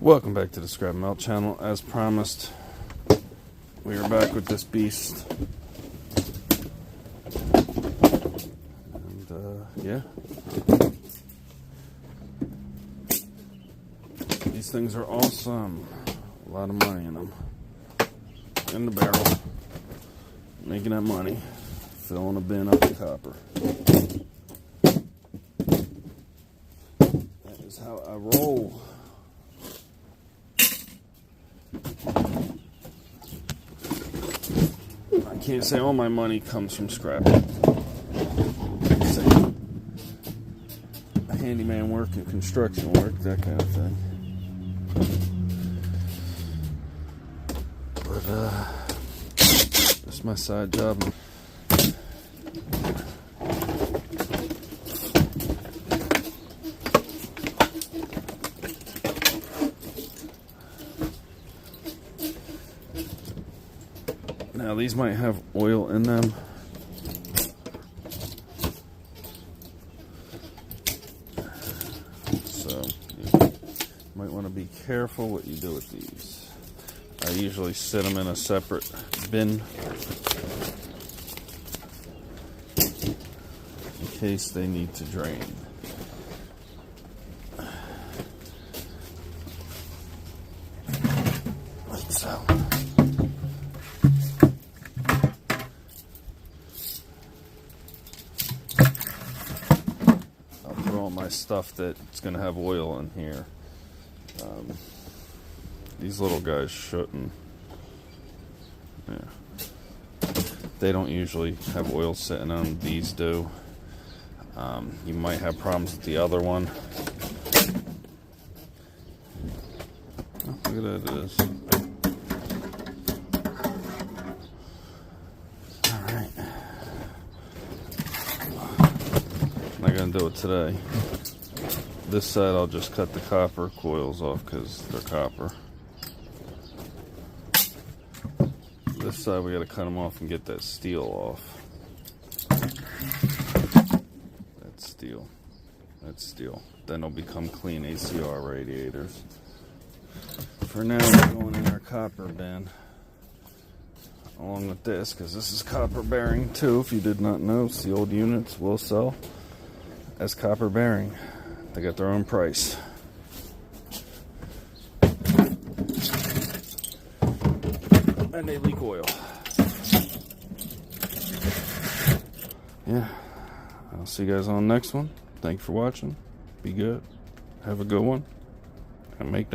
Welcome back to the Scrap Melt channel. As promised, we are back with this beast. And yeah, these things are awesome. A lot of money in them. In the barrel, making that money, filling a bin up with copper. That is how I roll. I can't say all my money comes from scrap. Say handyman work and construction work, that kind of thing. But that's my side job. Now these might have oil in them. So you might want to be careful what you do with these. I usually sit them in a separate bin in case they need to drain. Like so. My stuff that's going to have oil in here. These little guys shouldn't. Yeah. They don't usually have oil sitting on them. These do. You might have problems with the other one. Oh, look at that, it is. Alright. I'm not going to do it today. This side I'll just cut the copper coils off because they're copper. This side we got to cut them off and get that steel off. That's steel. That's steel. Then they'll become clean ACR radiators. For now we're going in our copper bin along with this because this is copper bearing too. If you did not know, the old units will sell as copper bearing. They got their own price. And they leak oil. Yeah. I'll see you guys on the next one. Thank you for watching. Be good. Have a good one. And make that.